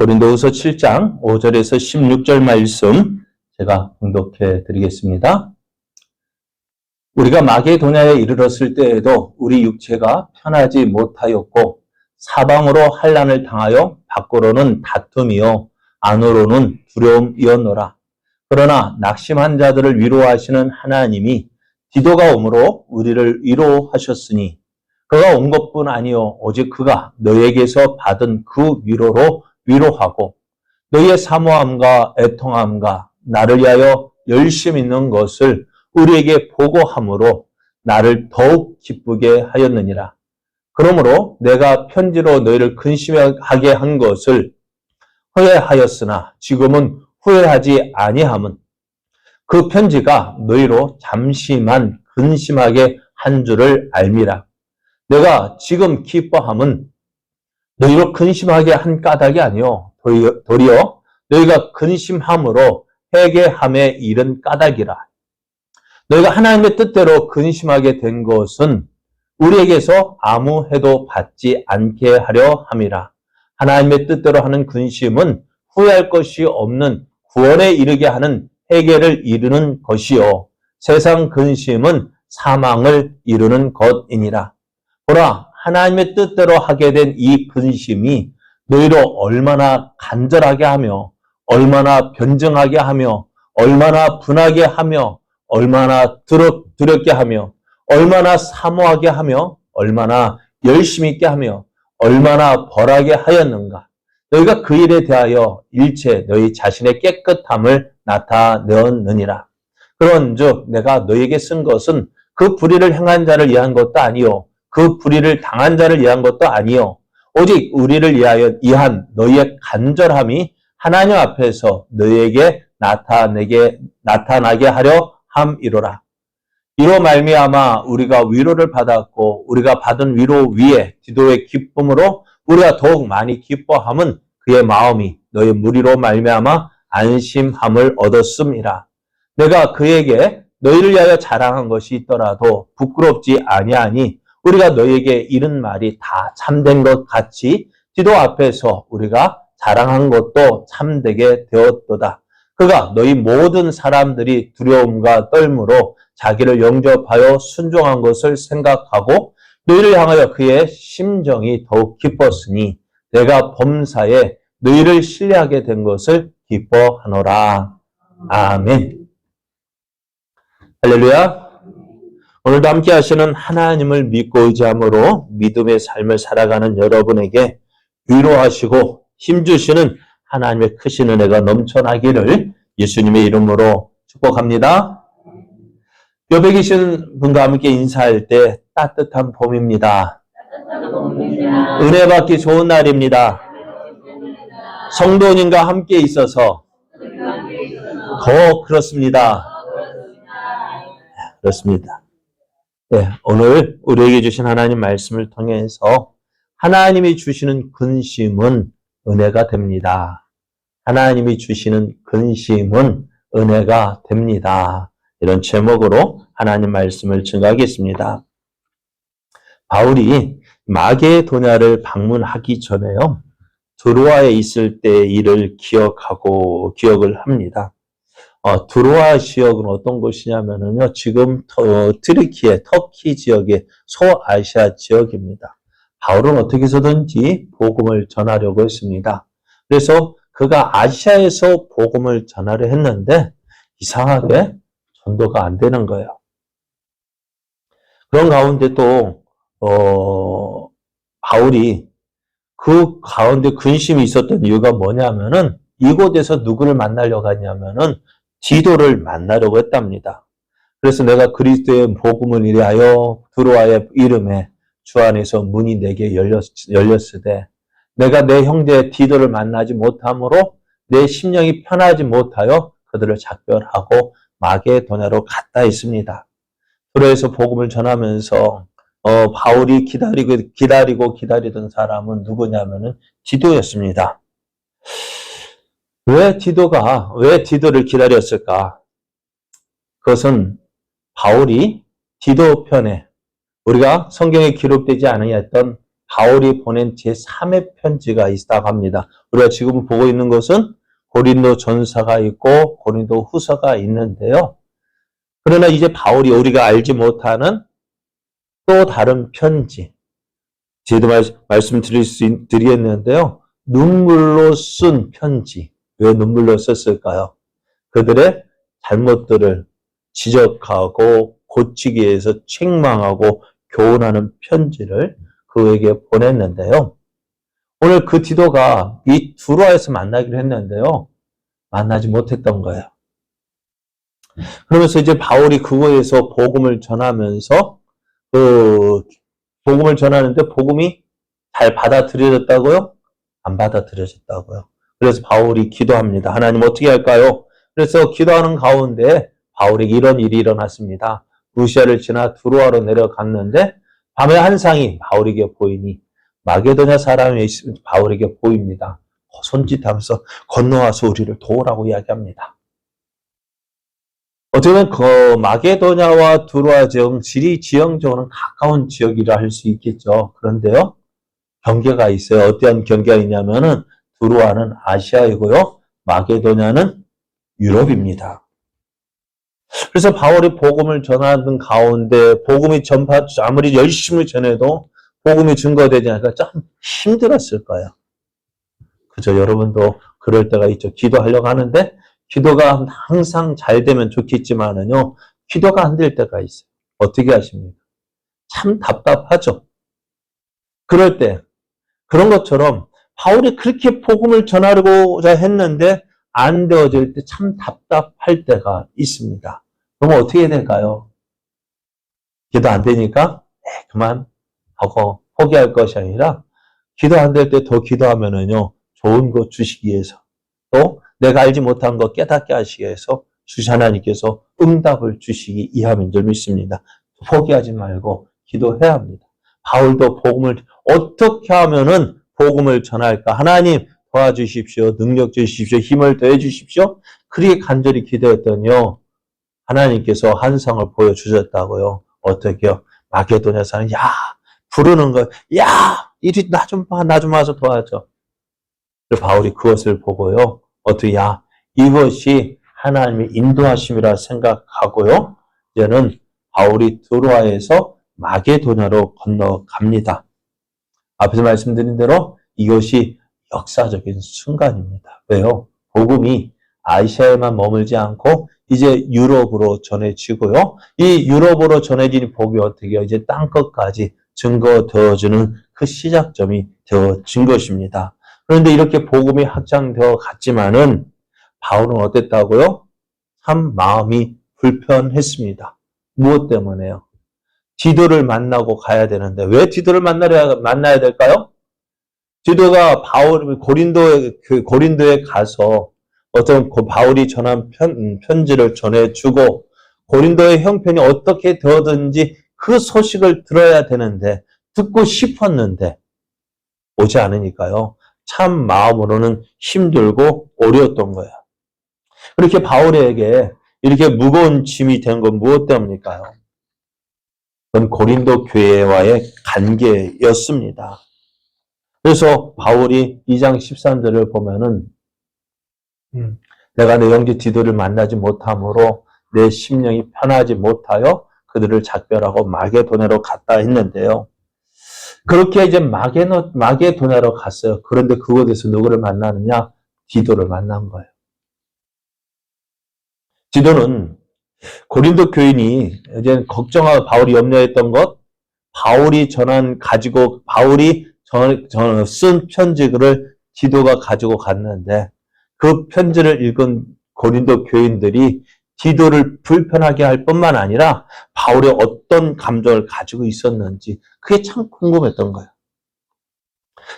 고린도후서 7장 5절에서 16절 말씀 제가 봉독해 드리겠습니다. 우리가 마게도냐에 이르렀을 때에도 우리 육체가 편하지 못하였고 사방으로 환난을 당하여 밖으로는 다툼이요 안으로는 두려움이었노라. 그러나 낙심한 자들을 위로하시는 하나님이 디도가 오므로 우리를 위로하셨으니 그가 온 것뿐 아니요 오직 그가 너에게서 받은 그 위로로 위로하고 너희의 사모함과 애통함과 나를 위하여 열심 있는 것을 우리에게 보고함으로 나를 더욱 기쁘게 하였느니라. 그러므로 내가 편지로 너희를 근심하게 한 것을 후회하였으나 지금은 후회하지 아니함은 그 편지가 너희로 잠시만 근심하게 한 줄을 알미라. 내가 지금 기뻐함은 너희로 근심하게 한 까닭이 아니요 도리어 너희가 근심함으로 회개함에 이른 까닭이라. 너희가 하나님의 뜻대로 근심하게 된 것은 우리에게서 아무 해도 받지 않게 하려 함이라. 하나님의 뜻대로 하는 근심은 후회할 것이 없는 구원에 이르게 하는 회개를 이루는 것이요 세상 근심은 사망을 이루는 것이니라. 보라, 하나님의 뜻대로 하게 된 이 근심이 너희로 얼마나 간절하게 하며 얼마나 변증하게 하며 얼마나 분하게 하며 얼마나 두렵게 하며 얼마나 사모하게 하며 얼마나 열심히 있게 하며 얼마나 벌하게 하였는가. 너희가 그 일에 대하여 일체 너희 자신의 깨끗함을 나타내었느니라. 그런즉 내가 너희에게 쓴 것은 그 불의를 행한 자를 위한 것도 아니요 그 불의를 당한 자를 위한 것도 아니요 오직 우리를 위하여 이한 너희의 간절함이 하나님 앞에서 너희에게 나타나게 하려 함이로라. 이로 말미암아 우리가 위로를 받았고 우리가 받은 위로 위에 디도의 기쁨으로 우리가 더욱 많이 기뻐함은 그의 마음이 너희 무리로 말미암아 안심함을 얻었음이라. 내가 그에게 너희를 위하여 자랑한 것이 있더라도 부끄럽지 아니하니 우리가 너희에게 이른 말이 다 참된 것 같이 디도 앞에서 우리가 자랑한 것도 참되게 되었도다. 그가 너희 모든 사람들이 두려움과 떨므로 자기를 영접하여 순종한 것을 생각하고 너희를 향하여 그의 심정이 더욱 기뻤으니 내가 범사에 너희를 신뢰하게 된 것을 기뻐하노라. 아멘. 할렐루야. 오늘도 함께 하시는 하나님을 믿고 의지함으로 믿음의 삶을 살아가는 여러분에게 위로하시고 힘주시는 하나님의 크신 은혜가 넘쳐나기를 예수님의 이름으로 축복합니다. 옆에 계신 분과 함께 인사할 때 따뜻한 봄입니다. 은혜 받기 좋은 날입니다. 성도님과 함께 있어서 더 그렇습니다. 그렇습니다. 네, 오늘 우리에게 주신 하나님 말씀을 통해서 하나님이 주시는 근심은 은혜가 됩니다. 하나님이 주시는 근심은 은혜가 됩니다. 이런 제목으로 하나님 말씀을 증거하겠습니다. 바울이 마게도냐를 방문하기 전에요. 드로아에 있을 때 일을 기억을 합니다. 드로아 지역은 어떤 곳이냐면요. 지금 트리키의 터키 지역의 소아시아 지역입니다. 바울은 어떻게 해서든지 복음을 전하려고 했습니다. 그래서 그가 아시아에서 복음을 전하려 했는데 이상하게 전도가 안 되는 거예요. 그런 가운데 또 바울이 그 가운데 근심이 있었던 이유가 뭐냐면은 이곳에서 누구를 만나려고 하냐면은 디도를 만나려고 했답니다. 그래서 내가 그리스도의 복음을 위하여 드로아의 이름에 주 안에서 문이 내게 열렸으되 내가 내 형제 디도를 만나지 못함으로 내 심령이 편하지 못하여 그들을 작별하고 마게도냐로 갔다 했습니다. 드로아에서 복음을 전하면서 바울이 기다리던 사람은 누구냐면은 디도였습니다. 왜 디도를 기다렸을까? 그것은 바울이 디도 편에 우리가 성경에 기록되지 않았던 바울이 보낸 제3의 편지가 있다고 합니다. 우리가 지금 보고 있는 것은 고린도 전서가 있고 고린도 후서가 있는데요. 그러나 이제 바울이 우리가 알지 못하는 또 다른 편지, 제도 말씀드리겠는데요. 눈물로 쓴 편지. 왜 눈물로 썼을까요? 그들의 잘못들을 지적하고 고치기 위해서 책망하고 교훈하는 편지를 그에게 보냈는데요. 오늘 그 디도가 이 두로아에서 만나기로 했는데요. 만나지 못했던 거예요. 그러면서 이제 바울이 그거에서 복음을 전하면서 복음을 전하는데 복음이 잘 받아들여졌다고요? 안 받아들여졌다고요. 그래서 바울이 기도합니다. 하나님 어떻게 할까요? 그래서 기도하는 가운데 바울에게 이런 일이 일어났습니다. 루시아를 지나 두로아로 내려갔는데 밤에 한 상이 바울에게 보이니 마게도냐 사람이 바울에게 보입니다. 손짓하면서 건너와서 우리를 도우라고 이야기합니다. 어쩌면 그 마게도냐와 두로아 지역, 지형적으로는 가까운 지역이라 할 수 있겠죠. 그런데요, 경계가 있어요. 어떠한 경계가 있냐면은 두로아는 아시아이고요, 마게도냐는 유럽입니다. 그래서 바울이 복음을 전하던 가운데 복음이 아무리 열심히 전해도 복음이 증거되지 않으니까 참 힘들었을 거예요. 그죠? 여러분도 그럴 때가 있죠. 기도하려고 하는데 기도가 항상 잘 되면 좋겠지만은요, 기도가 안 될 때가 있어요. 어떻게 하십니까? 참 답답하죠. 그럴 때, 그런 것처럼 바울이 그렇게 복음을 전하려고자 했는데 안 되어질 때 참 답답할 때가 있습니다. 그럼 어떻게 해야 될까요? 기도 안 되니까 그만 하고 포기할 것이 아니라 기도 안 될 때 더 기도하면은요, 좋은 거 주시기 위해서 또 내가 알지 못한 거 깨닫게 하시기 위해서 하나님께서 응답을 주시기 이함인 줄 믿습니다. 포기하지 말고 기도해야 합니다. 바울도 복음을 어떻게 하면은 복음을 전할까? 하나님 도와주십시오. 능력 주십시오. 힘을 더해 주십시오. 그렇게 간절히 기도했더니요, 하나님께서 환상을 보여주셨다고요. 어떻게요? 마게도냐 사람, 야, 부르는 거, 야, 이리 나 좀 봐, 나 좀 와서 도와줘. 바울이 그것을 보고요, 어떻게, 야, 이것이 하나님의 인도하심이라 생각하고요, 이제는 바울이 두로아에서 마게도냐로 건너갑니다. 앞에서 말씀드린 대로 이것이 역사적인 순간입니다. 왜요? 복음이 아시아에만 머물지 않고 이제 유럽으로 전해지고요. 이 유럽으로 전해진 복이 어떻게 해요? 이제 땅끝까지 증거되어주는 그 시작점이 되어진 것입니다. 그런데 이렇게 복음이 확장되어 갔지만은 바울은 어땠다고요? 참 마음이 불편했습니다. 무엇 때문에요? 디도를 만나고 가야 되는데 왜 디도를 만나야 될까요? 디도가 고린도에 가서 어떤 바울이 전한 편지를 전해주고 고린도의 형편이 어떻게 되었든지 그 소식을 들어야 되는데 듣고 싶었는데 오지 않으니까요. 참 마음으로는 힘들고 어려웠던 거예요. 그렇게 바울에게 이렇게 무거운 짐이 된 건 무엇 때문일까요? 그건 고린도 교회와의 관계였습니다. 그래서 바울이 2장 13절을 보면은 내가 내 형제 디도를 만나지 못함으로 내 심령이 편하지 못하여 그들을 작별하고 마게도냐로 갔다 했는데요. 그렇게 이제 마게도냐로 갔어요. 그런데 그곳에서 누구를 만나느냐? 디도를 만난 거예요. 디도는 고린도 교인이 이제 걱정하고 바울이 염려했던 것, 바울이 쓴 편지를 디도가 가지고 갔는데 그 편지를 읽은 고린도 교인들이 디도를 불편하게 할 뿐만 아니라 바울이 어떤 감정을 가지고 있었는지 그게 참 궁금했던 거예요.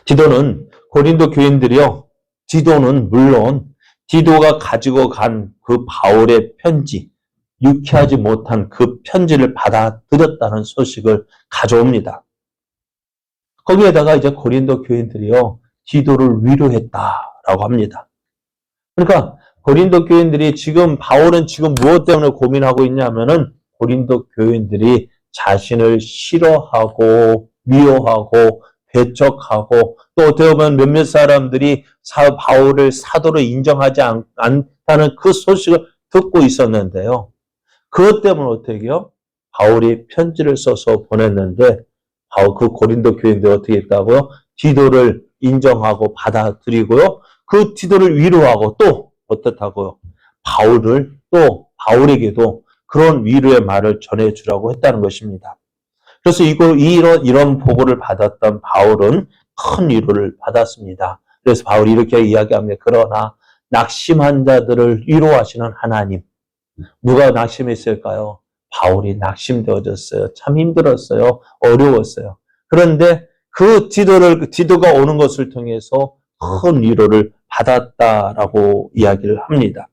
디도는 고린도 교인들이요, 디도는 물론 디도가 가지고 간 그 바울의 편지, 유쾌하지 못한 그 편지를 받아들였다는 소식을 가져옵니다. 거기에다가 이제 고린도 교인들이요, 디도를 위로했다라고 합니다. 그러니까 고린도 교인들이 바울은 지금 무엇 때문에 고민하고 있냐면은 고린도 교인들이 자신을 싫어하고 미워하고 배척하고 또 어떻게 보면 몇몇 사람들이 바울을 사도로 인정하지 않다는 그 소식을 듣고 있었는데요. 그것 때문에 어떻게 해요? 바울이 편지를 써서 보냈는데 그 고린도 교인들이 어떻게 했다고요? 디도를 인정하고 받아들이고요. 그 디도를 위로하고 또 어떻다고요? 바울에게도 그런 위로의 말을 전해주라고 했다는 것입니다. 그래서 이런 보고를 받았던 바울은 큰 위로를 받았습니다. 그래서 바울이 이렇게 이야기합니다. 그러나 낙심한 자들을 위로하시는 하나님. 누가 낙심했을까요? 바울이 낙심되어졌어요. 참 힘들었어요. 어려웠어요. 그런데 그 디도가 오는 것을 통해서 큰 위로를 받았다라고 이야기를 합니다.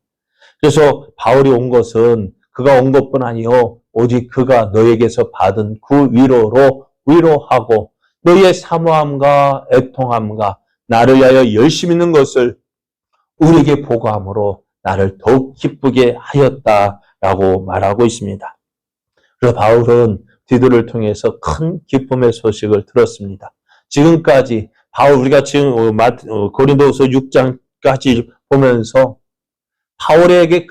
그래서 바울이 온 것은 그가 온 것뿐 아니요 오직 그가 너에게서 받은 그 위로로 위로하고 너의 사모함과 애통함과 나를 위하여 열심히 있는 것을 우리에게 보고함으로 나를 더욱 기쁘게 하였다라고 말하고 있습니다. 그래서 바울은 디도를 통해서 큰 기쁨의 소식을 들었습니다. 지금까지 우리가 지금 고린도후서 6장까지 보면서 바울에게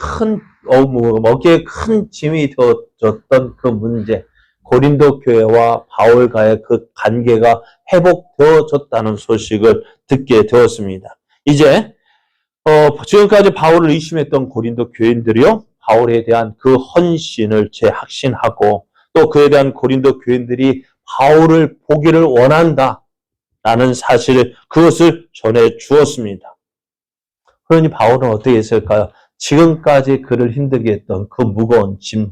어깨에 큰 짐이 되어졌던 그 문제, 고린도 교회와 바울과의 그 관계가 회복되어졌다는 소식을 듣게 되었습니다. 이제 지금까지 바울을 의심했던 고린도 교인들이요, 바울에 대한 그 헌신을 재확신하고 또 그에 대한 고린도 교인들이 바울을 보기를 원한다라는 사실을 그것을 전해 주었습니다. 그러니 바울은 어떻게 했을까요? 지금까지 그를 힘들게 했던 그 무거운 짐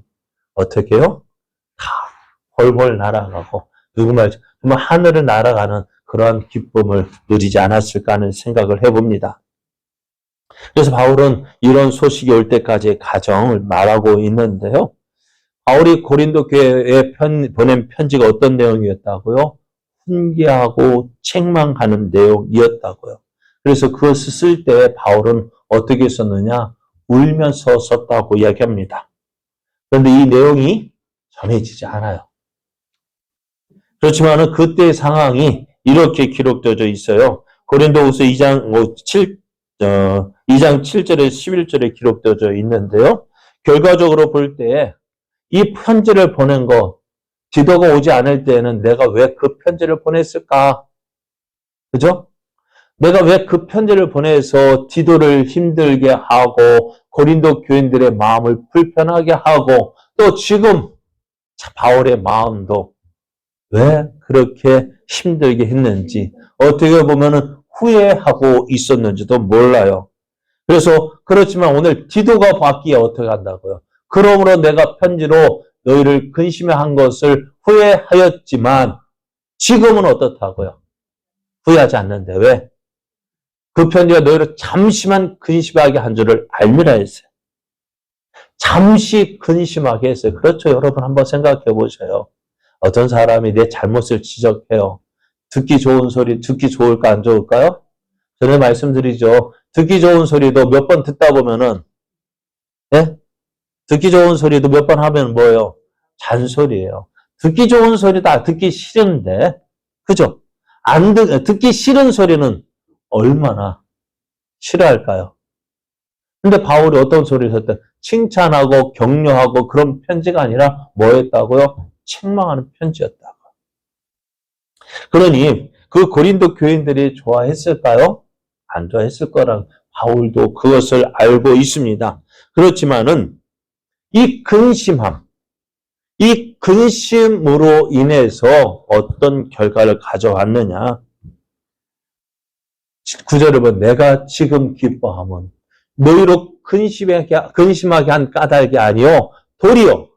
어떻게 해요? 다 훨훨 날아가고 정말 하늘을 날아가는 그러한 기쁨을 누리지 않았을까 하는 생각을 해봅니다. 그래서 바울은 이런 소식이 올 때까지의 과정을 말하고 있는데요. 바울이 고린도 교회에 보낸 편지가 어떤 내용이었다고요? 훈계하고 책망하는 내용이었다고요. 그래서 그것을 쓸 때 바울은 어떻게 썼느냐? 울면서 썼다고 이야기합니다. 그런데 이 내용이 전해지지 않아요. 그렇지만은 그때의 상황이 이렇게 기록되어 있어요. 고린도후서 2장 7절에 11절에 기록되어 있는데요. 결과적으로 볼 때 이 편지를 보낸 거, 디도가 오지 않을 때는 내가 왜 그 편지를 보냈을까? 그죠? 내가 왜 그 편지를 보내서 디도를 힘들게 하고 고린도 교인들의 마음을 불편하게 하고 또 지금 바울의 마음도 왜 그렇게 힘들게 했는지 어떻게 보면은 후회하고 있었는지도 몰라요. 그래서 그렇지만 오늘 디도가 받기에 어떻게 한다고요? 그러므로 내가 편지로 너희를 근심해 한 것을 후회하였지만 지금은 어떻다고요? 후회하지 않는데 왜? 그 편지가 너희를 잠시만 근심하게 한 줄을 알미라 했어요. 잠시 근심하게 했어요. 그렇죠. 여러분 한번 생각해 보세요. 어떤 사람이 내 잘못을 지적해요. 듣기 좋은 소리, 듣기 좋을까 안 좋을까요? 전에 말씀드리죠. 듣기 좋은 소리도 몇 번 듣다 보면은, 네? 듣기 좋은 소리도 몇 번 하면 뭐예요? 잔소리예요. 듣기 좋은 소리 다 듣기 싫은데, 그죠? 듣기 싫은 소리는 얼마나 싫어할까요? 근데 바울이 어떤 소리를 했다? 칭찬하고 격려하고 그런 편지가 아니라 뭐였다고요? 책망하는 편지였다고. 그러니 그 고린도 교인들이 좋아했을까요? 안 좋아했을 거라 바울도 그것을 알고 있습니다. 그렇지만은 이 근심으로 인해서 어떤 결과를 가져왔느냐? 9절을 보면 내가 지금 기뻐함은 너희로 근심하게 한 까닭이 아니요 도리어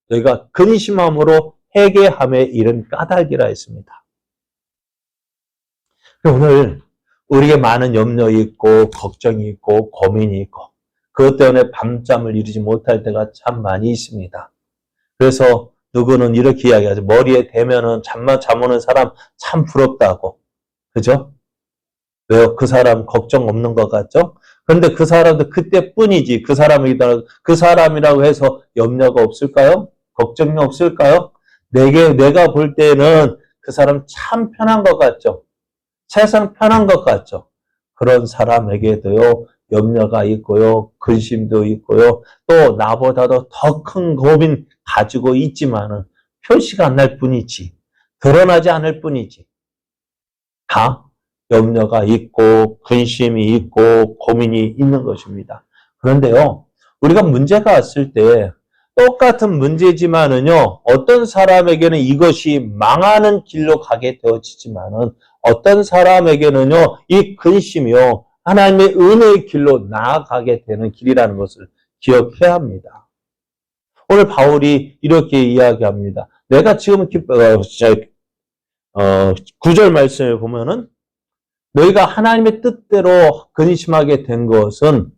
너희가 근심함으로 회개함에 이른 까닭이라 했습니다. 오늘 우리에게 많은 염려이 있고 걱정이 있고 고민이 있고 그것 때문에 밤잠을 이루지 못할 때가 참 많이 있습니다. 그래서 누구는 이렇게 이야기하죠. 머리에 대면은 잠 오는 사람 참 부럽다고. 그죠? 왜요? 그 사람 걱정 없는 것 같죠? 그런데 그 사람도 그때뿐이지. 그 사람이라고 해서 염려가 없을까요? 걱정이 없을까요? 내가 볼 때는 그 사람 참 편한 것 같죠? 세상 편한 것 같죠? 그런 사람에게도요, 염려가 있고요, 근심도 있고요, 또 나보다도 더 큰 고민 가지고 있지만은 표시가 안 날 뿐이지, 드러나지 않을 뿐이지, 다 염려가 있고, 근심이 있고, 고민이 있는 것입니다. 그런데요, 우리가 문제가 왔을 때, 똑같은 문제지만은요, 어떤 사람에게는 이것이 망하는 길로 가게 되어지지만은, 어떤 사람에게는요, 이 근심이요, 하나님의 은혜의 길로 나아가게 되는 길이라는 것을 기억해야 합니다. 오늘 바울이 이렇게 이야기합니다. 내가 지금 9절 말씀을 보면은, 너희가 하나님의 뜻대로 근심하게 된 것은,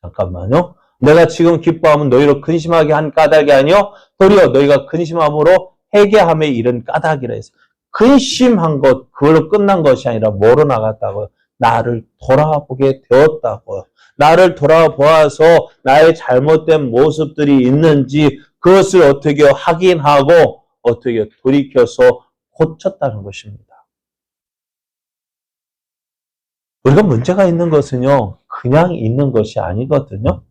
잠깐만요. 내가 지금 기뻐하면 너희를 근심하게 한 까닭이 아니요 도리어 너희가 근심함으로 회개함에 이른 까닭이라 해서 근심한 것 그걸로 끝난 것이 아니라 뭐로 나갔다고요? 나를 돌아보게 되었다고요. 나를 돌아보아서 나의 잘못된 모습들이 있는지 그것을 어떻게 확인하고 어떻게 돌이켜서 고쳤다는 것입니다. 우리가 문제가 있는 것은요, 그냥 있는 것이 아니거든요.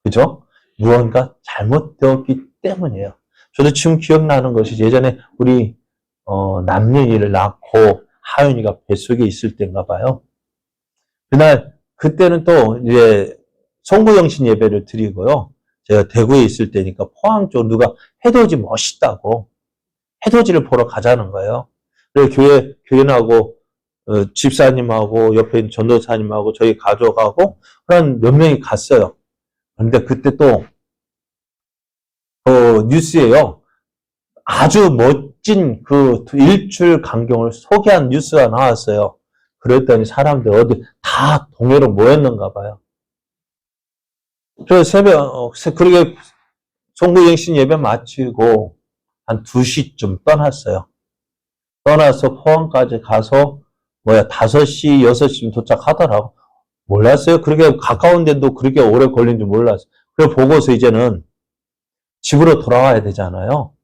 그죠? 무언가 잘못되었기 때문이에요. 저도 지금 기억나는 것이 예전에 우리 남윤이를 낳고 하윤이가 뱃속에 있을 때인가 봐요. 그때는 또 이제 송구영신 예배를 드리고요. 제가 대구에 있을 때니까 포항 쪽 누가 해돋이 멋있다고 해돋이를 보러 가자는 거예요. 그래서 교인하고 집사님하고 옆에 있는 전도사님하고 저희 가족하고 한 몇 명이 갔어요. 그런데 그때 또 뉴스에요. 아주 멋진 그 일출 광경을 소개한 뉴스가 나왔어요. 그랬더니 사람들 어디 다 동해로 모였는가 봐요. 그래서 그렇게 송구영신 예배 마치고 한 2시쯤 떠났어요. 떠나서 포항까지 가서 5시, 6시쯤 도착하더라고. 몰랐어요. 그렇게 가까운 데도 그렇게 오래 걸린 줄 몰랐어요. 그래 보고서 이제는 집으로 돌아와야 되잖아요.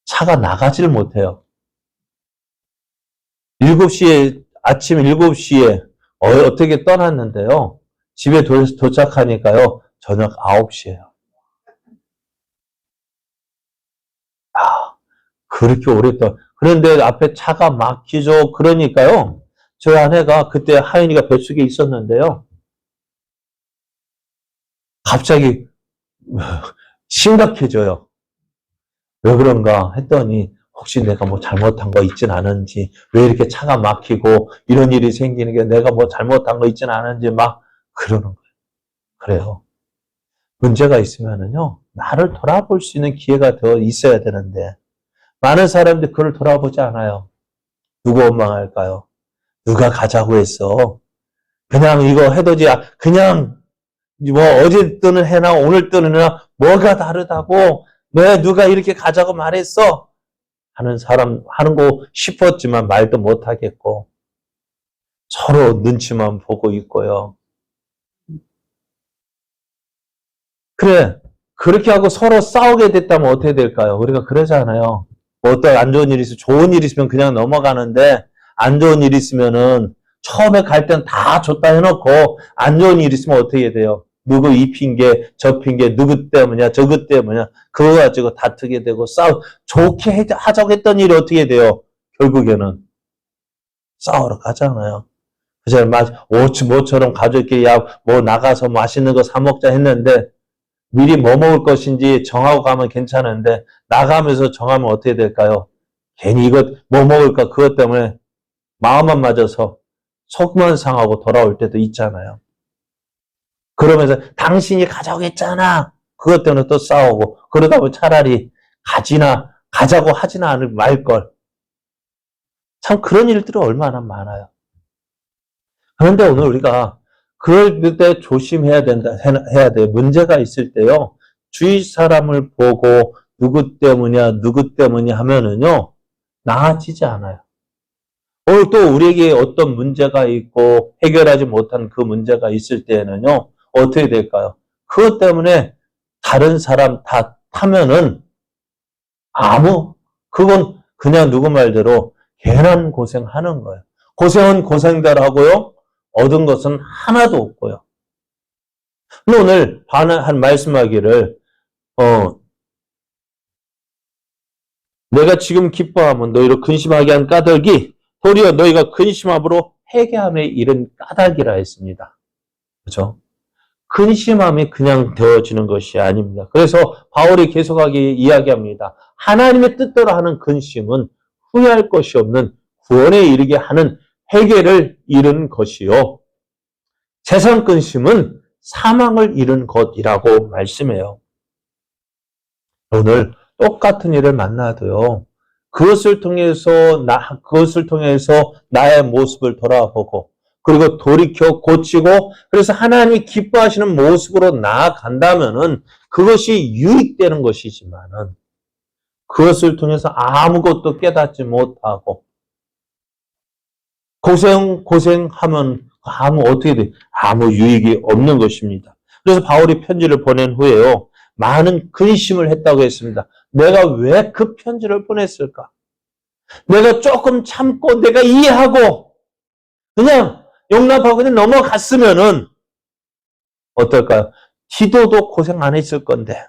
차가 나가질 못해요. 7시에, 아침 7시에 어떻게 떠났는데요. 집에 도착하니까요. 저녁 9시예요. 그렇게 오랫동안. 그런데 앞에 차가 막히죠. 그러니까요. 저희 아내가 그때 하윤이가 뱃속에 있었는데요. 갑자기 심각해져요. 왜 그런가 했더니 혹시 내가 뭐 잘못한 거 있진 않은지, 왜 이렇게 차가 막히고 이런 일이 생기는 게 내가 뭐 잘못한 거 있진 않은지 막 그러는 거예요. 그래요. 문제가 있으면은요, 나를 돌아볼 수 있는 기회가 더 있어야 되는데, 많은 사람들이 그걸 돌아보지 않아요. 누구 원망할까요? 누가 가자고 했어? 그냥 이거 해도지, 그냥 뭐 어제 뜨는 해나 오늘 뜨는 해나 뭐가 다르다고, 왜 누가 이렇게 가자고 말했어? 하는 거 싶었지만 말도 못 하겠고, 서로 눈치만 보고 있고요. 그래, 그렇게 하고 서로 싸우게 됐다면 어떻게 될까요? 우리가 그러잖아요. 뭐 어떤 안 좋은 일이 있으면, 좋은 일이 있으면 그냥 넘어가는데, 안 좋은 일이 있으면은, 처음에 갈 때는 다 좋다 해놓고, 안 좋은 일이 있으면 어떻게 돼요? 누구 이 핑계, 저 핑계, 누구 때문이야, 저것 때문이야, 그거 가지고 다투게 되고, 좋게 하자고 했던 일이 어떻게 돼요? 결국에는 싸우러 가잖아요. 그래서 모처럼 가족끼리, 뭐 나가서 맛있는 거 사 먹자 했는데, 미리 뭐 먹을 것인지 정하고 가면 괜찮은데 나가면서 정하면 어떻게 될까요? 괜히 이것 뭐 먹을까 그것 때문에 마음만 맞아서 속만 상하고 돌아올 때도 있잖아요. 그러면서 당신이 가자고 했잖아. 그것 때문에 또 싸우고 그러다 보면 차라리 가자고 하지나 않을 말걸. 참 그런 일들이 얼마나 많아요. 그런데 오늘 우리가 그럴 때 조심해야 해야 돼요. 문제가 있을 때요. 주위 사람을 보고 누구 때문이야 하면은요. 나아지지 않아요. 오늘 또 우리에게 어떤 문제가 있고 해결하지 못한 그 문제가 있을 때에는요. 어떻게 될까요? 그것 때문에 다른 사람 탓하면은 그건 그냥 누구 말대로 괜한 고생하는 거예요. 고생은 고생대로 하고요. 얻은 것은 하나도 없고요. 오늘 한 말씀하기를 내가 지금 기뻐하면 너희로 근심하게 한 까닭이 도리어 너희가 근심함으로 회개함에 이른 까닭이라 했습니다. 그렇죠? 근심함이 그냥 되어지는 것이 아닙니다. 그래서 바울이 계속하게 이야기합니다. 하나님의 뜻대로 하는 근심은 후회할 것이 없는 구원에 이르게 하는 회개를 이룬 것이요. 세상 근심은 사망을 이룬 것이라고 말씀해요. 오늘 똑같은 일을 만나도요. 그것을 통해서 나의 모습을 돌아보고 그리고 돌이켜 고치고 그래서 하나님이 기뻐하시는 모습으로 나아간다면은 그것이 유익되는 것이지만은 그것을 통해서 아무것도 깨닫지 못하고 고생하면 어떻게 돼? 아무 유익이 없는 것입니다. 그래서 바울이 편지를 보낸 후에요. 많은 근심을 했다고 했습니다. 내가 왜 그 편지를 보냈을까? 내가 조금 참고 내가 이해하고 그냥 용납하고 그냥 넘어갔으면은 어떨까요? 디도도 고생 안 했을 건데.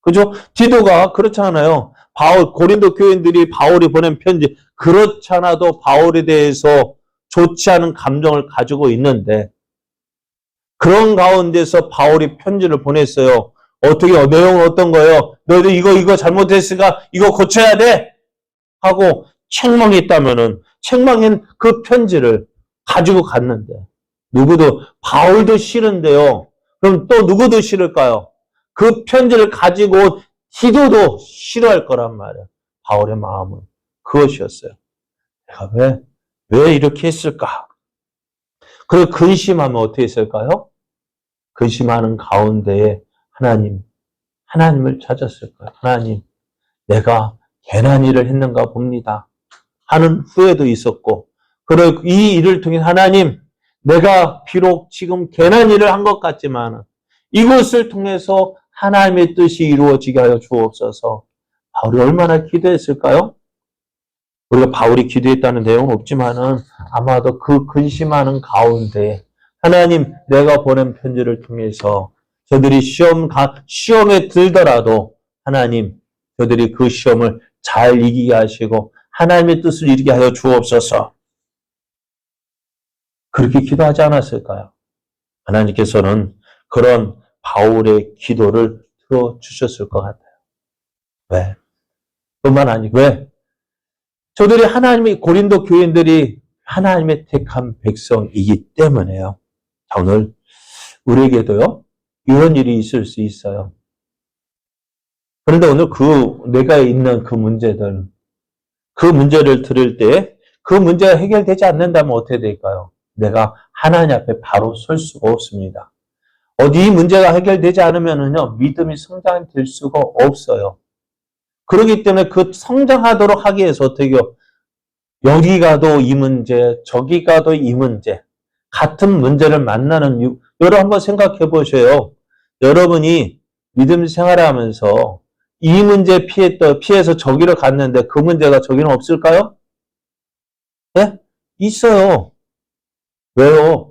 그죠? 디도가 그렇지 않아요. 고린도 교인들이 바울이 보낸 편지, 그렇지 않아도 바울에 대해서 좋지 않은 감정을 가지고 있는데, 그런 가운데서 바울이 편지를 보냈어요. 내용은 어떤 거예요? 너희들 이거 잘못했으니까 이거 고쳐야 돼! 하고 책망했다면은, 책망한 그 편지를 가지고 갔는데, 바울도 싫은데요. 그럼 또 누구도 싫을까요? 그 편지를 가지고 디도도 싫어할 거란 말이에요. 바울의 마음은 그것이었어요. 내가 왜 이렇게 했을까? 그 근심하면 어떻게 했을까요? 근심하는 가운데에 하나님을 찾았을 거예요. 하나님, 내가 괜한 일을 했는가 봅니다. 하는 후회도 있었고, 그리고 이 일을 통해 하나님, 내가 비록 지금 괜한 일을 한 것 같지만 이것을 통해서 하나님의 뜻이 이루어지게 하여 주옵소서. 바울이 얼마나 기도했을까요? 우리가 바울이 기도했다는 내용은 없지만은 아마도 그 근심하는 가운데 하나님, 내가 보낸 편지를 통해서 저들이 시험에 들더라도 하나님, 저들이 그 시험을 잘 이기게 하시고 하나님의 뜻을 이루게 하여 주옵소서. 그렇게 기도하지 않았을까요? 하나님께서는 그런 바울의 기도를 들어주셨을 것 같아요. 왜? 뿐만 아니고 왜? 고린도 교인들이 하나님의 택한 백성이기 때문에요. 자, 오늘 우리에게도요, 이런 일이 있을 수 있어요. 그런데 오늘 내가 있는 그 문제를 들을 때 그 문제가 해결되지 않는다면 어떻게 될까요? 내가 하나님 앞에 바로 설 수가 없습니다. 이 문제가 해결되지 않으면은요, 믿음이 성장될 수가 없어요. 그렇기 때문에 그 성장하도록 하기 위해서 어떻게 해요? 여기 가도 이 문제, 저기 가도 이 문제, 같은 문제를 만나는 이유, 여러분 한번 생각해 보세요. 여러분이 믿음 생활하면서 이 문제 피해서 저기를 갔는데 그 문제가 저기는 없을까요? 네? 있어요. 왜요?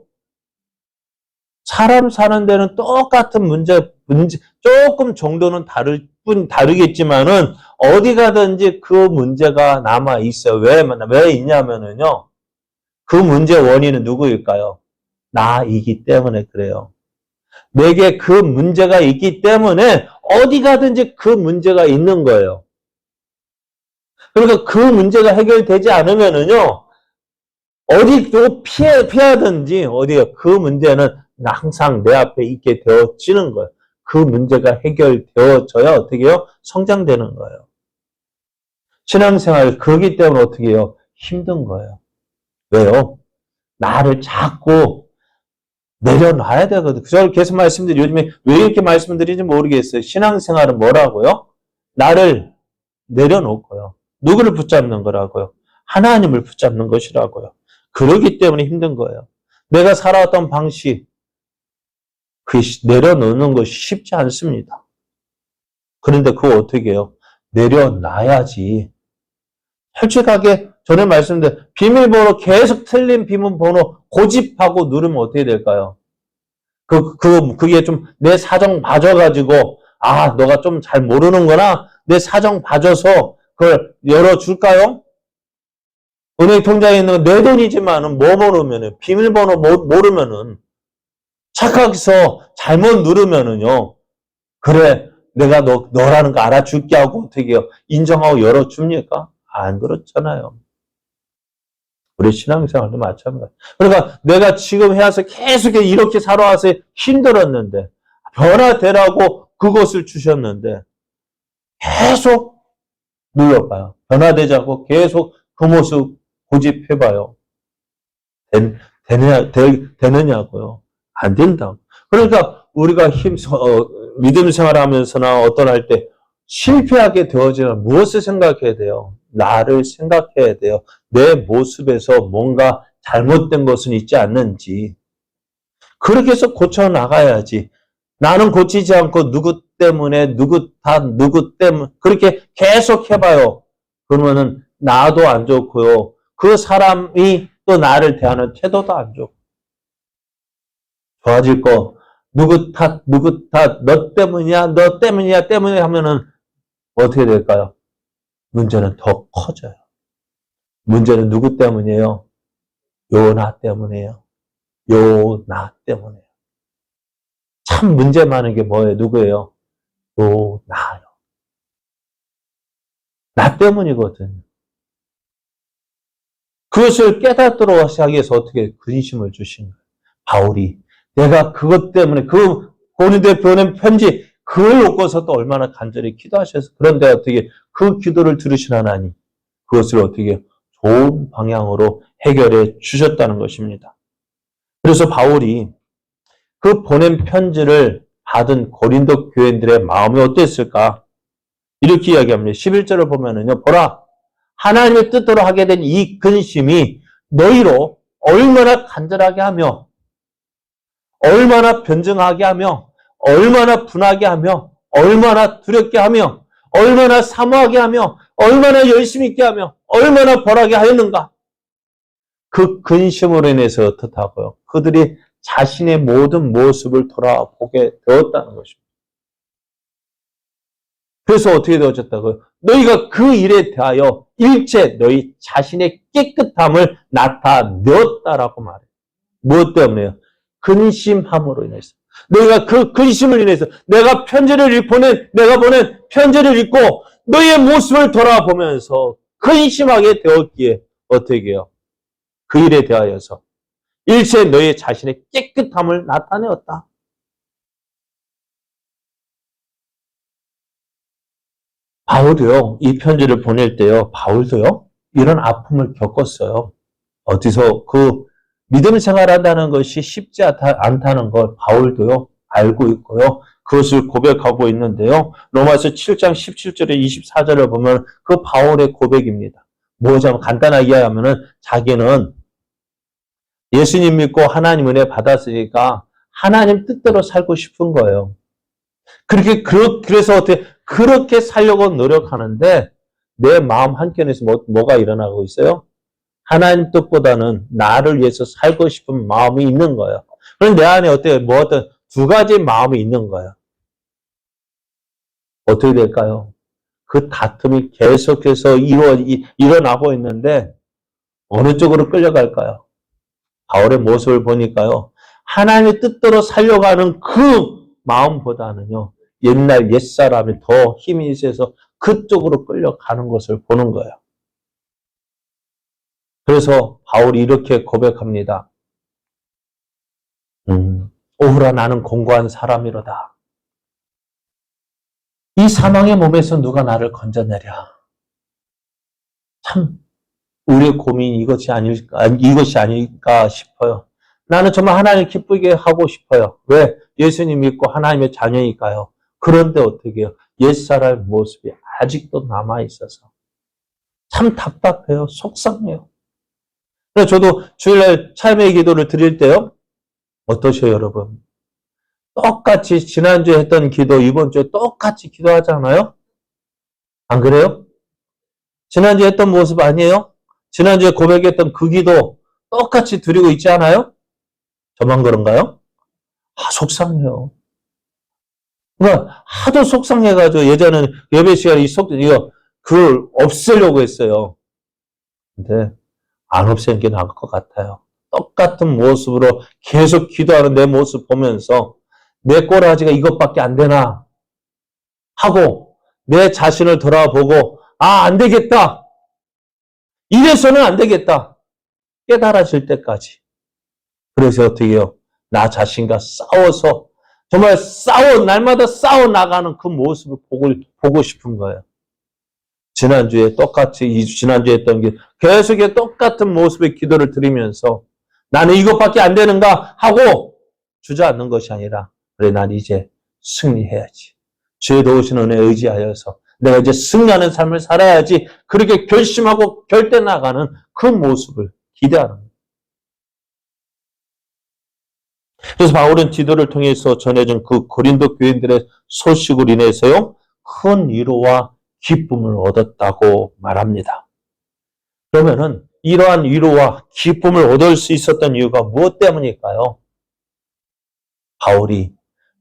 사람 사는 데는 똑같은 문제 조금 정도는 다르겠지만은 어디 가든지 그 문제가 남아 있어요. 왜 있냐면은요. 그 문제의 원인은 누구일까요? 나이기 때문에 그래요. 내게 그 문제가 있기 때문에 어디 가든지 그 문제가 있는 거예요. 그러니까 그 문제가 해결되지 않으면은요. 어디 피하든지 그 문제는 항상 내 앞에 있게 되어지는 거예요. 그 문제가 해결되어져야 어떻게 해요? 성장되는 거예요. 신앙생활 그렇기 때문에 어떻게 해요? 힘든 거예요. 왜요? 나를 자꾸 내려놔야 되거든요. 저를 계속 말씀드리고 요즘에 왜 이렇게 말씀드리는지 모르겠어요. 신앙생활은 뭐라고요? 나를 내려놓고요. 누구를 붙잡는 거라고요? 하나님을 붙잡는 것이라고요. 그러기 때문에 힘든 거예요. 내가 살아왔던 방식, 내려놓는 것이 쉽지 않습니다. 그런데 그거 어떻게 해요? 내려놔야지 솔직하게 전에 말씀드린 비밀번호 계속 틀린 비밀번호 고집하고 누르면 어떻게 될까요? 그게 좀 내 사정 봐줘가지고, 아, 너가 좀 잘 모르는구나. 내 사정 봐줘서 그걸 열어줄까요? 은행 통장에 있는 내 돈이지만은 뭐 모르면은, 비밀번호 모르면은, 착각해서 잘못 누르면은요, 그래, 내가 너라는 거 알아줄게 하고 어떻게 해요? 인정하고 열어줍니까? 안 그렇잖아요. 우리 신앙생활도 마찬가지. 그러니까 내가 지금 해와서 계속 이렇게 살아와서 힘들었는데, 변화되라고 그것을 주셨는데, 계속 눌러봐요. 변화되자고 계속 그 모습 고집해봐요. 되느냐고요. 안 된다고. 그러니까 우리가 믿음 생활하면서나 어떤 할 때 실패하게 되어지면 무엇을 생각해야 돼요? 나를 생각해야 돼요. 내 모습에서 뭔가 잘못된 것은 있지 않는지. 그렇게 해서 고쳐 나가야지. 나는 고치지 않고 누구 때문에, 누구 때문에, 그렇게 계속 해봐요. 그러면은 나도 안 좋고요. 그 사람이 또 나를 대하는 태도도 안 좋고. 좋아질 거, 누구 탓, 너 때문이야, 때문에 하면은 어떻게 될까요? 문제는 더 커져요. 문제는 누구 때문이에요? 요 나 때문이에요. 요 나 때문이에요. 참 문제 많은 게 뭐예요? 누구예요? 요 나요. 나 때문이거든. 그것을 깨닫도록 하기 위해서 어떻게 근심을 주신 거예요? 바울이 내가 그것 때문에 그 고린도에 보낸 편지 그걸 놓고서 또 얼마나 간절히 기도하셔서 그런데 어떻게 그 기도를 들으신 하나님 그것을 어떻게 좋은 방향으로 해결해 주셨다는 것입니다. 그래서 바울이 그 보낸 편지를 받은 고린도 교인들의 마음이 어땠을까? 이렇게 이야기합니다. 11절을 보면은요. 보라 하나님의 뜻대로 하게 된 이 근심이 너희로 얼마나 간절하게 하며 얼마나 변증하게 하며 얼마나 분하게 하며 얼마나 두렵게 하며 얼마나 사모하게 하며 얼마나 열심히 있게 하며 얼마나 벌하게 하였는가. 그 근심으로 인해서 어떻다고요? 그들이 자신의 모든 모습을 돌아보게 되었다는 것입니다. 그래서 어떻게 되어졌다고요? 너희가 그 일에 대하여 일체 너희 자신의 깨끗함을 나타내었다라고 말해요. 무엇 때문에요? 근심함으로 인해서. 너희가 그 근심을 인해서 내가 보낸 편지를 읽고 너희의 모습을 돌아보면서 근심하게 되었기에 어떻게 해요? 그 일에 대하여서 일체 너희 자신의 깨끗함을 나타내었다. 바울이요, 이 편지를 보낼 때요, 바울도요, 이런 아픔을 겪었어요. 어디서 믿음 생활한다는 것이 쉽지 않다는 걸 바울도요, 알고 있고요. 그것을 고백하고 있는데요. 로마서 7장 17절에 24절을 보면 그 바울의 고백입니다. 뭐냐면 간단하게 이야기하면은 자기는 예수님 믿고 하나님 은혜 받았으니까 하나님 뜻대로 살고 싶은 거예요. 그래서 어떻게 그렇게 살려고 노력하는데 내 마음 한켠에서 뭐가 일어나고 있어요? 하나님 뜻보다는 나를 위해서 살고 싶은 마음이 있는 거예요. 그럼 내 안에 어떤 두 가지 마음이 있는 거예요. 어떻게 될까요? 그 다툼이 계속해서 일어나고 있는데 어느 쪽으로 끌려갈까요? 바울의 모습을 보니까요. 하나님의 뜻대로 살려가는 그 마음보다는요. 옛날 옛사람이 더 힘이 있어서 그쪽으로 끌려가는 것을 보는 거예요. 그래서 바울이 이렇게 고백합니다. 오후라 나는 공고한 사람이로다. 이 사망의 몸에서 누가 나를 건져내랴. 참 우리의 고민이 이것이 아닐까 싶어요. 나는 정말 하나님 기쁘게 하고 싶어요. 왜? 예수님 믿고 하나님의 자녀니까요. 그런데 어떻게 해요? 옛사람의 모습이 아직도 남아있어서 참 답답해요. 속상해요. 그래서 저도 주일날 참회 기도를 드릴 때요. 어떠셔요, 여러분? 똑같이 지난주에 했던 기도 이번 주에 똑같이 기도하잖아요? 안 그래요? 지난주에 했던 모습 아니에요? 지난주에 고백했던 그 기도 똑같이 드리고 있지 않아요? 저만 그런가요? 속상해요. 그러니까 하도 속상해가지고 예전에는 예배 시간에 이거 그걸 없애려고 했어요. 근데 안 없애는 게 나을 것 같아요. 똑같은 모습으로 계속 기도하는 내 모습 보면서 내 꼬라지가 이것밖에 안 되나 하고 내 자신을 돌아보고 안 되겠다. 이래서는 안 되겠다. 깨달아질 때까지. 그래서 어떻게 해요? 나 자신과 싸워서 정말 날마다 싸워 나가는 그 모습을 보고 싶은 거예요. 지난주에 똑같이, 지난주에 했던 게 계속해 똑같은 모습의 기도를 드리면서 나는 이것밖에 안 되는가 하고 주저앉는 것이 아니라 그래, 난 이제 승리해야지. 주의 도우신 은혜에 의지하여서 내가 이제 승리하는 삶을 살아야지. 그렇게 결심하고 결대 나가는 그 모습을 기대하는 거예요. 그래서 바울은 디도를 통해서 전해준 그 고린도 교인들의 소식으로 인해서요, 큰 위로와 기쁨을 얻었다고 말합니다. 그러면은 이러한 위로와 기쁨을 얻을 수 있었던 이유가 무엇 때문일까요? 바울이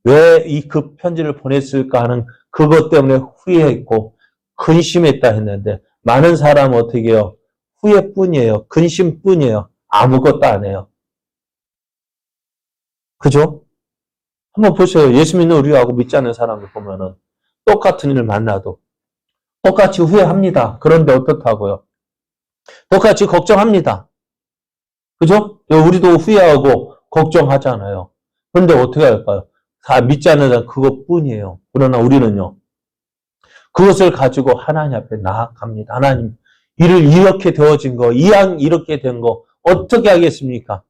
왜 그 편지를 보냈을까 하는 그것 때문에 후회했고 근심했다 했는데 많은 사람은 어떻게 해요? 후회뿐이에요. 근심뿐이에요. 아무것도 안 해요. 그죠? 한번 보세요. 예수 믿는 우리하고 믿지 않는 사람을 보면은 똑같은 일을 만나도 똑같이 후회합니다. 그런데 어떻다고요? 똑같이 걱정합니다. 그죠? 우리도 후회하고 걱정하잖아요. 그런데 어떻게 할까요? 다 믿지 않는 사람 그것뿐이에요. 그러나 우리는요. 그것을 가지고 하나님 앞에 나아갑니다. 하나님, 일을 이렇게 되어진 거, 이왕 이렇게 된 거 어떻게 하겠습니까?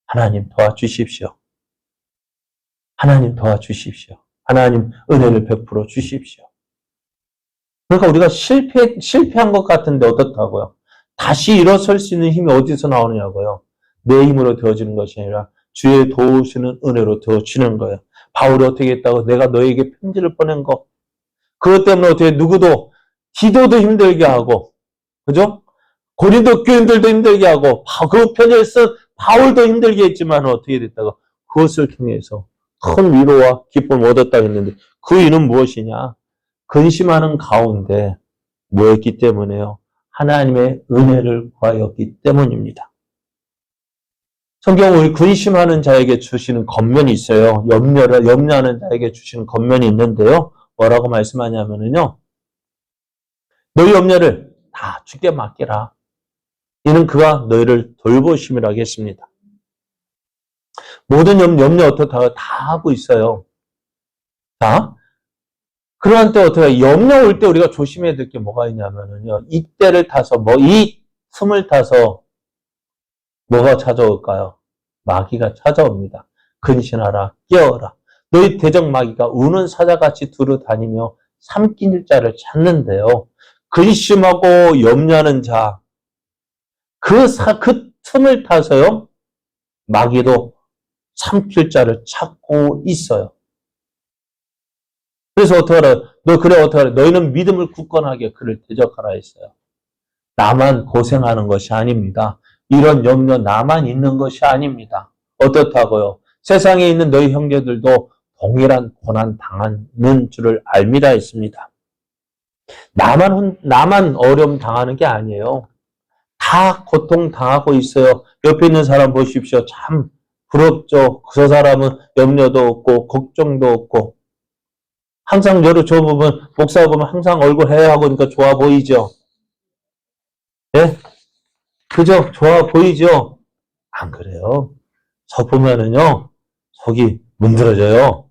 하나님 도와주십시오. 하나님 도와주십시오. 하나님 은혜를 베풀어 주십시오. 그러니까 우리가 실패한 것 같은데 어떻다고요? 다시 일어설 수 있는 힘이 어디서 나오느냐고요? 내 힘으로 되어지는 것이 아니라 주의 도우시는 은혜로 되어지는 거예요. 바울이 어떻게 했다고? 내가 너에게 편지를 보낸 거. 그것 때문에 어떻게 누구도 기도도 힘들게 하고, 그죠? 고린도 교인들도 힘들게 하고, 그 편지를 쓴 바울도 힘들게 했지만 어떻게 됐다고? 그것을 통해서 큰 위로와 기쁨을 얻었다고 했는데 그 이유는 무엇이냐? 근심하는 가운데 뭐였기 때문에요? 하나님의 은혜를 구하였기 때문입니다. 성경은 우리 근심하는 자에게 주시는 겉면이 있어요. 염려하는 자에게 주시는 겉면이 있는데요. 뭐라고 말씀하냐면요. 너희 염려를 다 주께 맡기라. 이는 그가 너희를 돌보심이라 하겠습니다. 모든 염려 어떻다 다 하고 있어요. 자, 그러한 때 어떻게 염려 올 때 우리가 조심해야 될 게 뭐가 있냐면요. 이때를 타서 이 틈을 타서 뭐가 찾아올까요? 마귀가 찾아옵니다. 근신하라, 깨어라. 너희 대적 마귀가 우는 사자같이 두루 다니며 삼킬 자를 찾는데요. 근심하고 염려하는 자, 그 틈을 타서요. 마귀도 삼킬 자를 찾고 있어요. 그래서 어떻게 하라? 어떻게 하라? 너희는 믿음을 굳건하게 그를 대적하라 했어요. 나만 고생하는 것이 아닙니다. 이런 염려 나만 있는 것이 아닙니다. 어떻다고요? 세상에 있는 너희 형제들도 동일한 고난 당하는 줄을 알미라 했습니다. 나만 어려움 당하는 게 아니에요. 다 고통 당하고 있어요. 옆에 있는 사람 보십시오. 참 부럽죠. 그 사람은 염려도 없고 걱정도 없고 항상 저 보면 목사 보면 항상 얼굴 해하고 그러니까 좋아 보이죠. 예? 그죠? 좋아 보이죠? 안 그래요. 저 보면은요, 속이 문드러져요.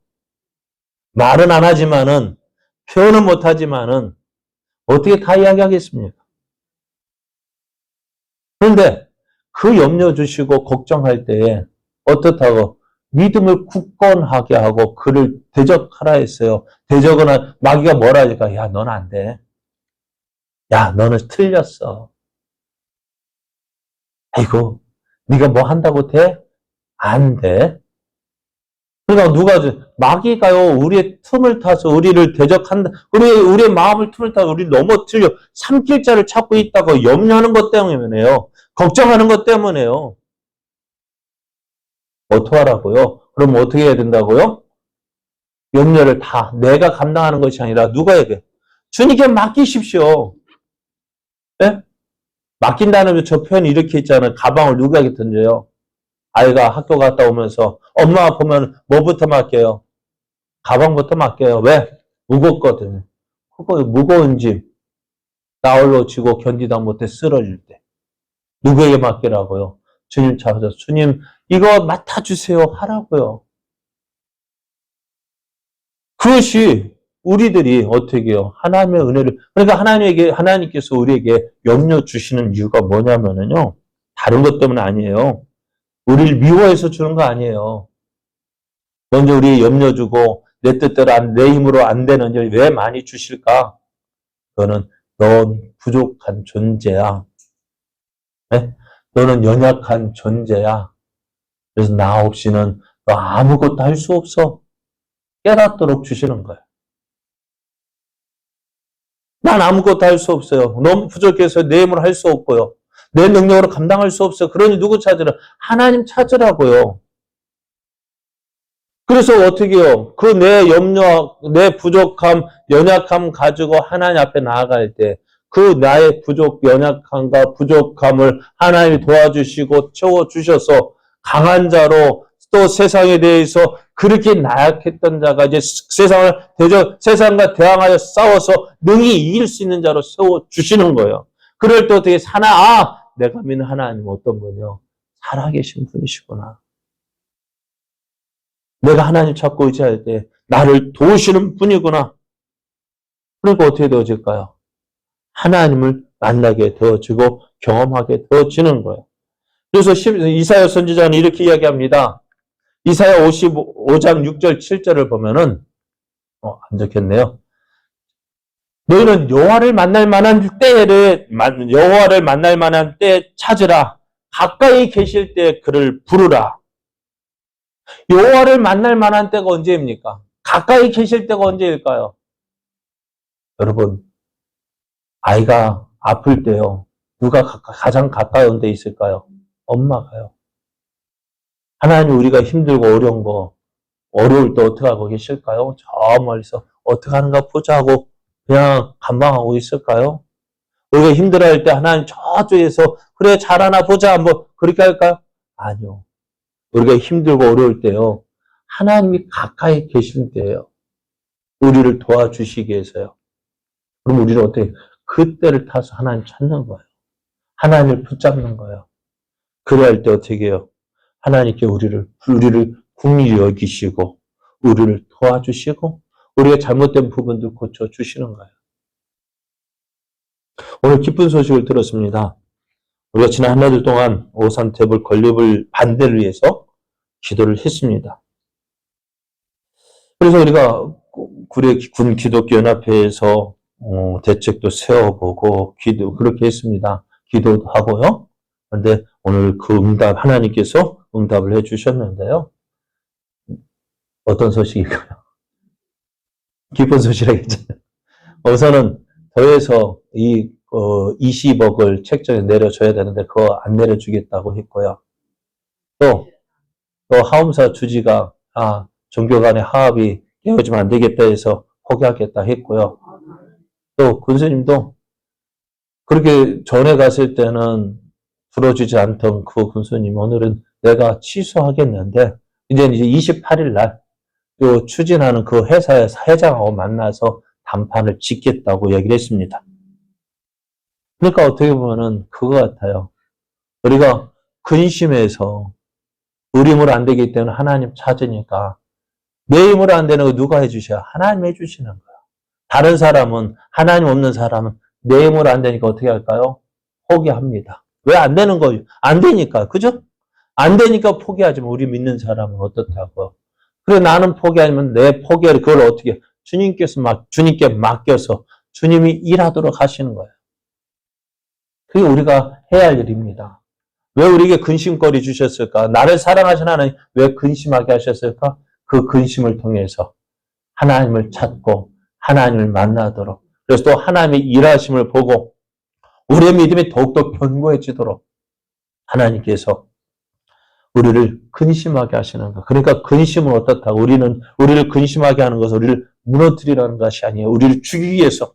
말은 안 하지만은, 표현은 못 하지만은, 어떻게 다 이야기하겠습니까? 그런데 그 염려 주시고 걱정할 때에 어떻다고 믿음을 굳건하게 하고 그를 대적하라 했어요. 대적은 마귀가 뭐라 하니까, 야, 넌 안 돼. 야, 너는 틀렸어. 아이고, 네가 뭐 한다고 돼? 안 돼. 그러니까 마귀가요, 우리의 틈을 타서 우리를 대적한다. 우리의 마음을 틈을 타서 우리를 넘어뜨려 삼킬 자를 찾고 있다고 염려하는 것 때문이에요. 걱정하는 것 때문에요. 어떡하라고요? 그럼 어떻게 해야 된다고요? 염려를 다 내가 감당하는 것이 아니라 누가에게? 주님께 맡기십시오. 네? 맡긴다는 저 표현이 이렇게 있잖아요. 가방을 누구에게 던져요? 아이가 학교 갔다 오면서 엄마 보면 뭐부터 맡겨요? 가방부터 맡겨요. 왜? 무겁거든요. 그거 무거운 짐 나홀로 지고 견디다 못해 쓰러질 때 누구에게 맡기라고요? 주님 찾아서 주님 이거 맡아주세요 하라고요. 그것이 우리들이 어떻게 해요? 하나님의 은혜를 그러니까 하나님께서 우리에게 염려 주시는 이유가 뭐냐면은요. 다른 것 때문 아니에요. 우리를 미워해서 주는 거 아니에요. 먼저 우리 염려 주고 내 뜻대로 내 힘으로 안 되는 일 왜 많이 주실까? 그거는 넌 부족한 존재야. 네? 너는 연약한 존재야. 그래서 나 없이는 너 아무것도 할 수 없어. 깨닫도록 주시는 거예요. 난 아무것도 할 수 없어요. 너무 부족해서 내 힘으로 할 수 없고요. 내 능력으로 감당할 수 없어요. 그러니 누구 찾으라? 하나님 찾으라고요. 그래서 어떻게 해요? 그 내 염려, 내 부족함, 연약함 가지고 하나님 앞에 나아갈 때 그 나의 연약함과 부족함을 하나님이 도와주시고 채워주셔서 강한 자로 또 세상에 대해서 그렇게 나약했던 자가 이제 세상과 대항하여 싸워서 능히 이길 수 있는 자로 세워주시는 거예요. 그럴 때 어떻게 내가 믿는 하나님 어떤 분이요? 살아계신 분이시구나. 내가 하나님 찾고 의지할 때 나를 도우시는 분이구나. 그러니까 어떻게 되어질까요? 하나님을 만나게 되어지고 경험하게 되어지는 거예요. 그래서 이사야 선지자는 이렇게 이야기합니다. 이사야 55장 6절 7절을 보면은 안 적혔네요. 너희는 여호와를 만날 만한 때 찾으라. 가까이 계실 때 그를 부르라. 여호와를 만날 만한 때가 언제입니까? 가까이 계실 때가 언제일까요? 여러분, 아이가 아플 때요. 누가 가장 가까이 온 데 있을까요? 엄마가요. 하나님 우리가 힘들고 어려울 때 어떻게 하고 계실까요? 저 멀리서 어떻게 하는가 보자 하고 그냥 감방하고 있을까요? 우리가 힘들어할 때 하나님 저쪽에서 그래 잘하나 보자 한번 그렇게 할까요? 아니요. 우리가 힘들고 어려울 때요. 하나님이 가까이 계실 때예요. 우리를 도와주시기 위해서요. 그럼 우리는 어떻게 그때를 타서 하나님 찾는 거예요. 하나님을 붙잡는 거예요. 그래야 할 때 어떻게 해요? 하나님께 우리를 긍휼히 여기시고 우리를 도와주시고 우리가 잘못된 부분들 고쳐주시는 거예요. 오늘 기쁜 소식을 들었습니다. 우리가 지난 한 달 동안 오산테이블 건립을 반대를 위해서 기도를 했습니다. 그래서 우리가 군 기독교 연합회에서 대책도 세워보고 그렇게 했습니다. 기도도 하고요. 그런데 오늘 그 하나님께서 응답을 해주셨는데요. 어떤 소식일까요? 기쁜 소식이라겠잖아요. 우선은 더해서 20억을 책정에 내려줘야 되는데 그거 안 내려주겠다고 했고요. 또 하움사 주지가 종교 간의 화합이 깨어지면 안 되겠다 해서 포기하겠다 했고요. 또 군수님도 그렇게 전에 갔을 때는 들어주지 않던 그 군수님 오늘은 내가 취소하겠는데 이제 28일 날 추진하는 그 회사의 회장하고 만나서 담판을 짓겠다고 얘기를 했습니다. 그러니까 어떻게 보면은 그거 같아요. 우리가 근심해서 우리 힘으로 안 되기 때문에 하나님 찾으니까 내 힘으로 안 되는 거 누가 해주셔야 하나님 해주시는 거예요. 다른 사람은 하나님 없는 사람은 내 힘으로 안 되니까 어떻게 할까요? 포기합니다. 왜 안 되는 거예요? 안 되니까. 그죠? 안 되니까 포기하지만 우리 믿는 사람은 어떻다고요? 그래 나는 포기하면 내 포기를 그걸 어떻게 주님께 맡겨서 주님이 일하도록 하시는 거예요. 그게 우리가 해야 할 일입니다. 왜 우리에게 근심거리 주셨을까? 나를 사랑하신 하나님 왜 근심하게 하셨을까? 그 근심을 통해서 하나님을 찾고 하나님을 만나도록, 그래서 또 하나님의 일하심을 보고 우리의 믿음이 더욱더 견고해지도록 하나님께서 우리를 근심하게 하시는 것. 그러니까 근심은 어떻다? 우리를 근심하게 하는 것은 우리를 무너뜨리라는 것이 아니에요. 우리를 죽이기 위해서,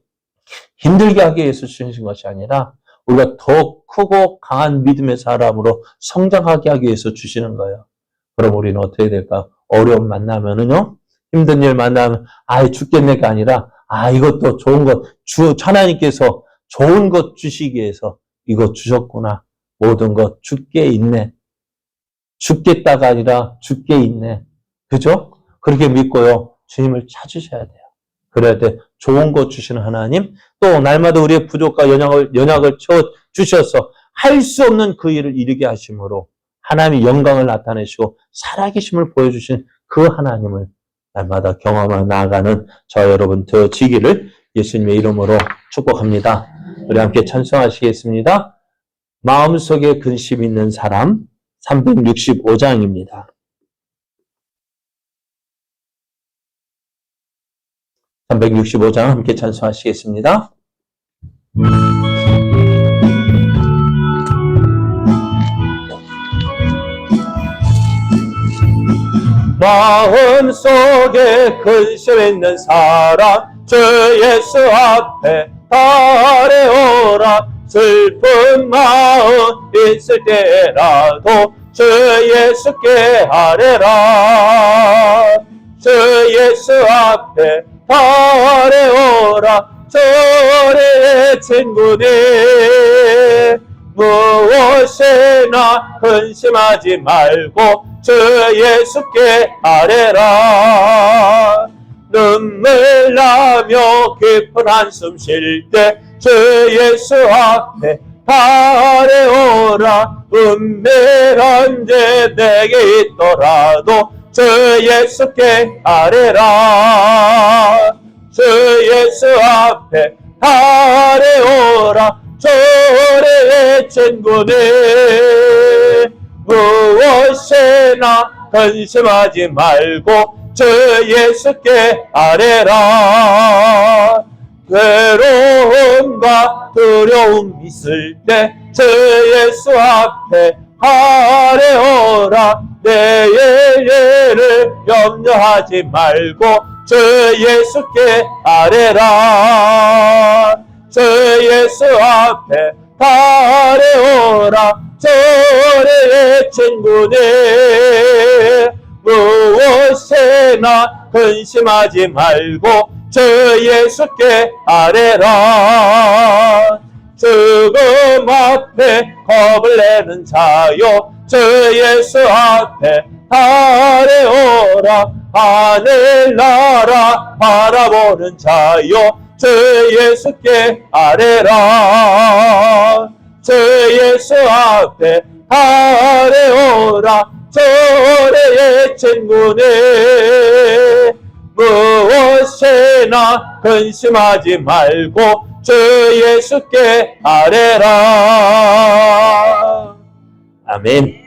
힘들게 하기 위해서 주신 것이 아니라 우리가 더 크고 강한 믿음의 사람으로 성장하게 하기 위해서 주시는 거예요. 그럼 우리는 어떻게 될까? 어려움 만나면은요, 힘든 일 만나면 죽겠네가 아니라 이것도 좋은 것, 하나님께서 좋은 것 주시기 위해서 이거 주셨구나. 모든 것 죽게 있네. 죽겠다가 아니라 죽게 있네. 그죠? 그렇게 믿고요. 주님을 찾으셔야 돼요. 그래야 돼. 좋은 것 주시는 하나님, 또 날마다 우리의 부족과 연약을 채워 주셔서 할 수 없는 그 일을 이루게 하심으로 하나님의 영광을 나타내시고 살아계심을 보여주신 그 하나님을 날마다 경험하며 나아가는 저 여러분 되어지기를 예수님의 이름으로 축복합니다. 우리 함께 찬송하시겠습니다. 마음속에 근심 있는 사람 365장입니다. 365장 함께 찬송하시겠습니다. 마음속에 근심 있는 사람 주 예수 앞에 아뢰오라. 슬픈 마음 있을 때라도 주 예수께 아뢰라. 주 예수 앞에 아뢰오라. 저의 친구네, 무엇이나 근심하지 말고 주 예수께 아뢰라. 눈물 나며 깊은 한숨 쉴 때 주 예수 앞에 아뢰오라. 은밀한 죄 내게 있더라도 주 예수께 아뢰라. 주 예수 앞에 아뢰오라. 저의 친구네, 무엇이나 근심하지 말고 주 예수께 아뢰라. 괴로움과 두려움 있을 때 주 예수 앞에 아뢰오라. 내일 일을 염려하지 말고 주 예수께 아뢰라. 주 예수 앞에 아뢰오라. 저의 친구네, 무엇이나 근심하지 말고 주 예수께 아뢰라. 죽음 앞에 겁을 내는 자요, 주 예수 앞에 아뢰오라. 하늘나라 바라보는 자요, 주 예수께 아뢰라. 주 예수 앞에 아뢰오라. 저의 친구네, 무엇이나 근심하지 말고 주 예수께 아뢰라. 아멘.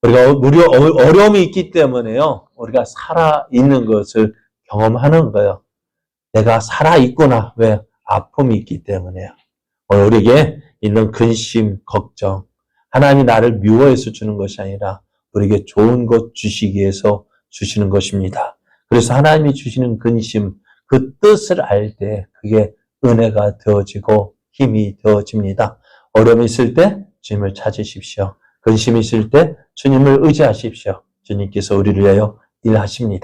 우리가 어려움이 있기 때문에요, 우리가 살아있는 것을 경험하는 거예요. 내가 살아있구나. 왜? 아픔이 있기 때문에요. 오늘 우리에게 있는 근심, 걱정, 하나님이 나를 미워해서 주는 것이 아니라 우리에게 좋은 것 주시기 위해서 주시는 것입니다. 그래서 하나님이 주시는 근심, 그 뜻을 알 때 그게 은혜가 되어지고 힘이 되어집니다. 어려움이 있을 때 주님을 찾으십시오. 근심이 있을 때 주님을 의지하십시오. 주님께서 우리를 위하여 일하십니다.